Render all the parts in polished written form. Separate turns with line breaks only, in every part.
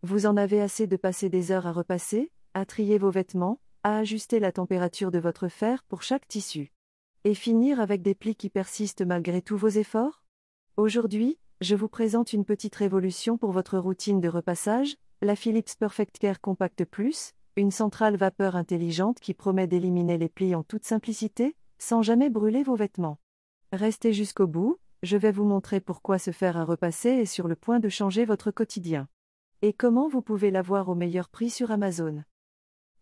Vous en avez assez de passer des heures à repasser, à trier vos vêtements, à ajuster la température de votre fer pour chaque tissu. Et finir avec des plis qui persistent malgré tous vos efforts? Aujourd'hui, je vous présente une petite révolution pour votre routine de repassage, la Philips Perfect Care Compact Plus, une centrale vapeur intelligente qui promet d'éliminer les plis en toute simplicité, sans jamais brûler vos vêtements. Restez jusqu'au bout, je vais vous montrer pourquoi ce fer à repasser est sur le point de changer votre quotidien. Et comment vous pouvez l'avoir au meilleur prix sur Amazon.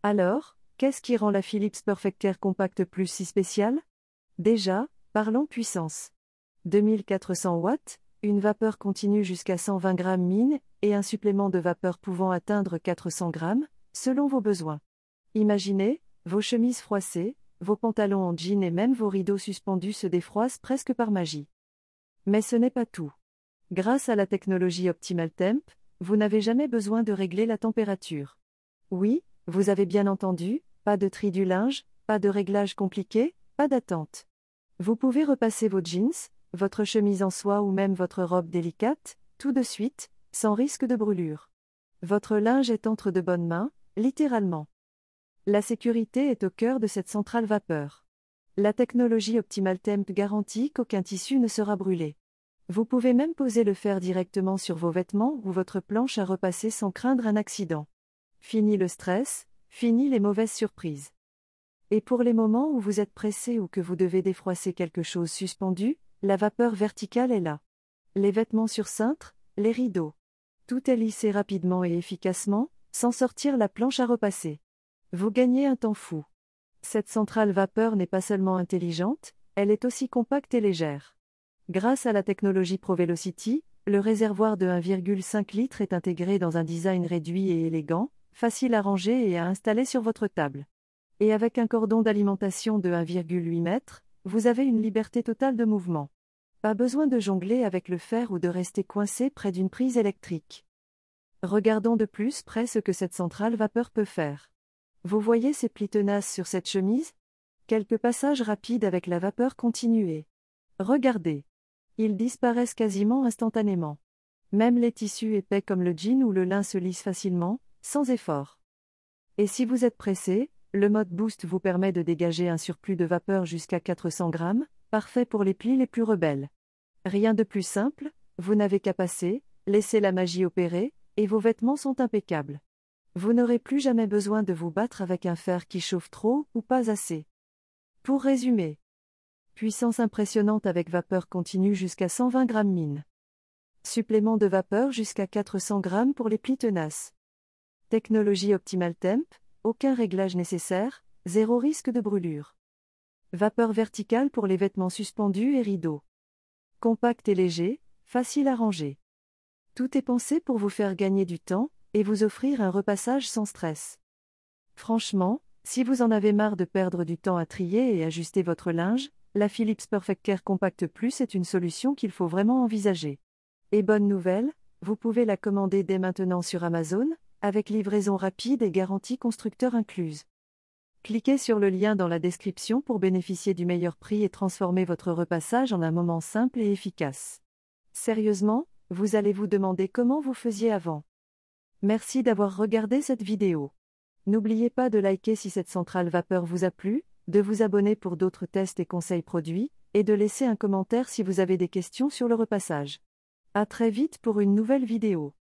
Alors, qu'est-ce qui rend la Philips Perfect Care Compact Plus si spéciale? Déjà, parlons puissance. 2400 watts, une vapeur continue jusqu'à 120 grammes min, et un supplément de vapeur pouvant atteindre 400 grammes, selon vos besoins. Imaginez, vos chemises froissées, vos pantalons en jean et même vos rideaux suspendus se défroissent presque par magie. Mais ce n'est pas tout. Grâce à la technologie Optimal Temp, vous n'avez jamais besoin de régler la température. Oui, vous avez bien entendu, pas de tri du linge, pas de réglage compliqué, pas d'attente. Vous pouvez repasser vos jeans, votre chemise en soie ou même votre robe délicate, tout de suite, sans risque de brûlure. Votre linge est entre de bonnes mains, littéralement. La sécurité est au cœur de cette centrale vapeur. La technologie Optimal Temp garantit qu'aucun tissu ne sera brûlé. Vous pouvez même poser le fer directement sur vos vêtements ou votre planche à repasser sans craindre un accident. Fini le stress, fini les mauvaises surprises. Et pour les moments où vous êtes pressé ou que vous devez défroisser quelque chose suspendu, la vapeur verticale est là. Les vêtements sur cintre, les rideaux. Tout est lissé rapidement et efficacement, sans sortir la planche à repasser. Vous gagnez un temps fou. Cette centrale vapeur n'est pas seulement intelligente, elle est aussi compacte et légère. Grâce à la technologie ProVelocity, le réservoir de 1,5 litre est intégré dans un design réduit et élégant, facile à ranger et à installer sur votre table. Et avec un cordon d'alimentation de 1,8 m, vous avez une liberté totale de mouvement. Pas besoin de jongler avec le fer ou de rester coincé près d'une prise électrique. Regardons de plus près ce que cette centrale vapeur peut faire. Vous voyez ces plis tenaces sur cette chemise? Quelques passages rapides avec la vapeur continuée. Regardez. Ils disparaissent quasiment instantanément. Même les tissus épais comme le jean ou le lin se lissent facilement, sans effort. Et si vous êtes pressé, le mode Boost vous permet de dégager un surplus de vapeur jusqu'à 400 grammes, parfait pour les plis les plus rebelles. Rien de plus simple, vous n'avez qu'à passer, laisser la magie opérer, et vos vêtements sont impeccables. Vous n'aurez plus jamais besoin de vous battre avec un fer qui chauffe trop ou pas assez. Pour résumer, puissance impressionnante avec vapeur continue jusqu'à 120 grammes min. Supplément de vapeur jusqu'à 400 grammes pour les plis tenaces. Technologie Optimal Temp, aucun réglage nécessaire, zéro risque de brûlure. Vapeur verticale pour les vêtements suspendus et rideaux. Compact et léger, facile à ranger. Tout est pensé pour vous faire gagner du temps et vous offrir un repassage sans stress. Franchement, si vous en avez marre de perdre du temps à trier et ajuster votre linge, la Philips Perfect Care Compact Plus est une solution qu'il faut vraiment envisager. Et bonne nouvelle, vous pouvez la commander dès maintenant sur Amazon, avec livraison rapide et garantie constructeur incluse. Cliquez sur le lien dans la description pour bénéficier du meilleur prix et transformer votre repassage en un moment simple et efficace. Sérieusement, vous allez vous demander comment vous faisiez avant. Merci d'avoir regardé cette vidéo. N'oubliez pas de liker si cette centrale vapeur vous a plu, de vous abonner pour d'autres tests et conseils produits, et de laisser un commentaire si vous avez des questions sur le repassage. À très vite pour une nouvelle vidéo.